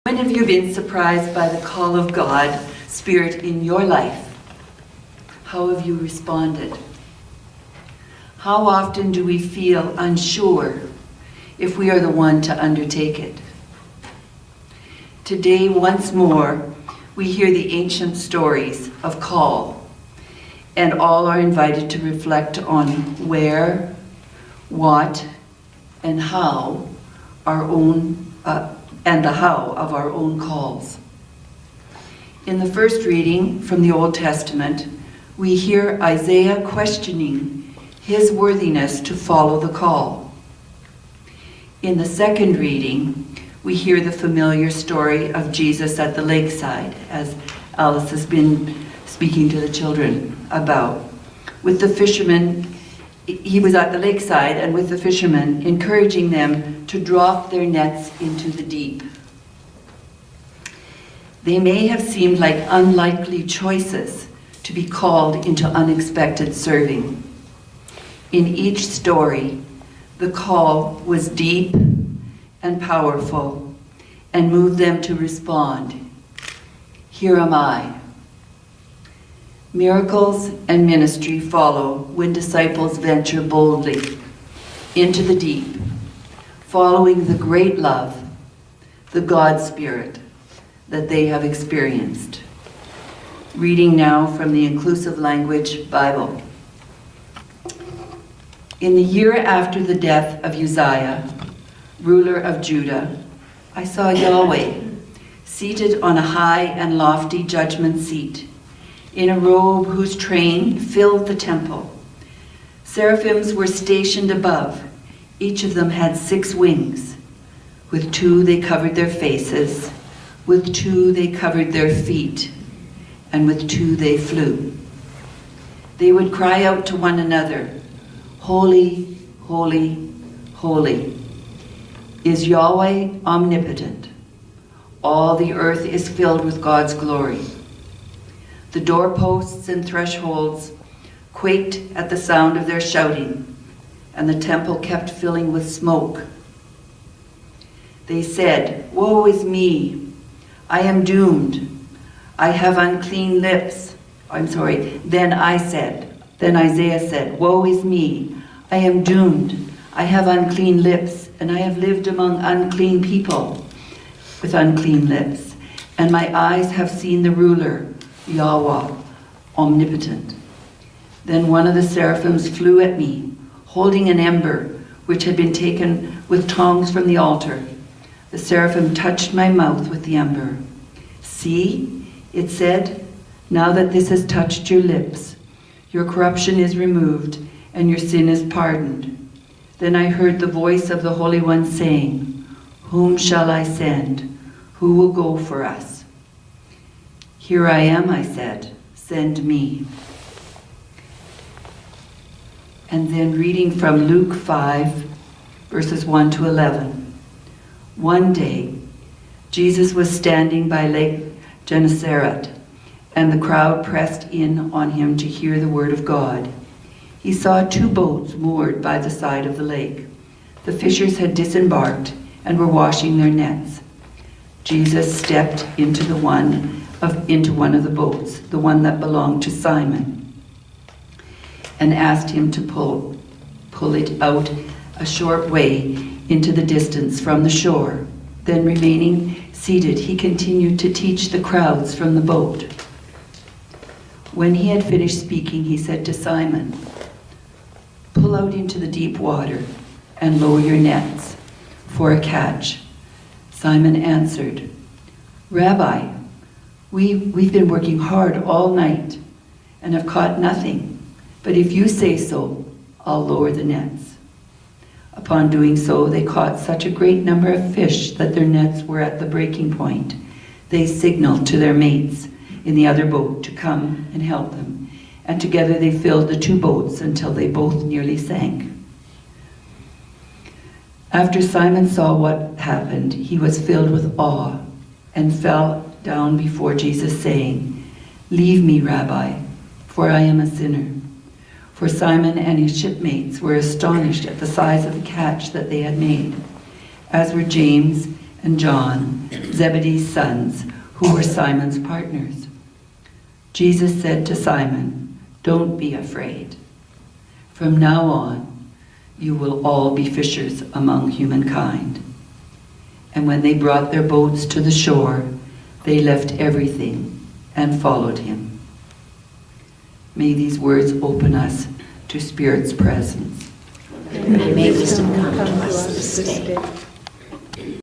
When have you been surprised by the call of God, Spirit, in your life? How have you responded? How often do we feel unsure if we are the one to undertake it? Today, once more, we hear the ancient stories of call, and all are invited to reflect on where, what, and how our own and the how of our own calls. In the first reading from the Old Testament, we hear Isaiah questioning his worthiness to follow the call. In the second reading, we hear the familiar story of Jesus at the lakeside, as Alice has been speaking to the children about. With the fishermen, he was at the lakeside and with the fishermen, encouraging them to drop their nets into the deep. They may have seemed like unlikely choices to be called into unexpected serving. In each story, the call was deep and powerful and moved them to respond. Here am I. Miracles and ministry follow when disciples venture boldly into the deep, following the great love, the God Spirit that they have experienced. Reading now from the Inclusive Language Bible. In the year after the death of Uzziah, ruler of Judah, I saw Yahweh seated on a high and lofty judgment seat, in a robe whose train filled the temple. Seraphims were stationed above. Each of them had 6 wings. With 2 they covered their faces, with 2 they covered their feet, and with 2 they flew. They would cry out to one another, "Holy, holy, holy is Yahweh omnipotent. All the earth is filled with God's glory." The doorposts and thresholds quaked at the sound of their shouting, and the temple kept filling with smoke. They said, "Woe is me! I am doomed. I have unclean lips." Then Isaiah said, "Woe is me! I am doomed. I have unclean lips, and I have lived among unclean people with unclean lips, and my eyes have seen the ruler, Yahweh, omnipotent." Then one of the seraphims flew at me, holding an ember which had been taken with tongs from the altar. The seraphim touched my mouth with the ember. "See," it said, "now that this has touched your lips, your corruption is removed and your sin is pardoned." Then I heard the voice of the Holy One saying, "Whom shall I send? Who will go for us?" "Here I am," I said, "send me." And then reading from Luke 5, verses 1 to 11. One day, Jesus was standing by Lake Gennesaret, and the crowd pressed in on him to hear the word of God. He saw 2 boats moored by the side of the lake. The fishers had disembarked and were washing their nets. Jesus stepped into one of the boats, the one that belonged to Simon, and asked him to pull it out a short way into the distance from the shore. Then, remaining seated, he continued to teach the crowds from the boat. When he had finished speaking, he said to Simon, "Pull out into the deep water and lower your nets for a catch." Simon answered, "Rabbi, we've been working hard all night and have caught nothing, but if you say so, I'll lower the nets." Upon doing so, they caught such a great number of fish that their nets were at the breaking point. They signaled to their mates in the other boat to come and help them, and together they filled the 2 boats until they both nearly sank. After Simon saw what happened, he was filled with awe and fell down before Jesus, saying, "Leave me, Rabbi, for I am a sinner." For Simon and his shipmates were astonished at the size of the catch that they had made, as were James and John, Zebedee's sons, who were Simon's partners. Jesus said to Simon, "Don't be afraid. From now on, you will all be fishers among humankind." And when they brought their boats to the shore, they left everything and followed him. May these words open us to Spirit's presence. And may wisdom come to us this day.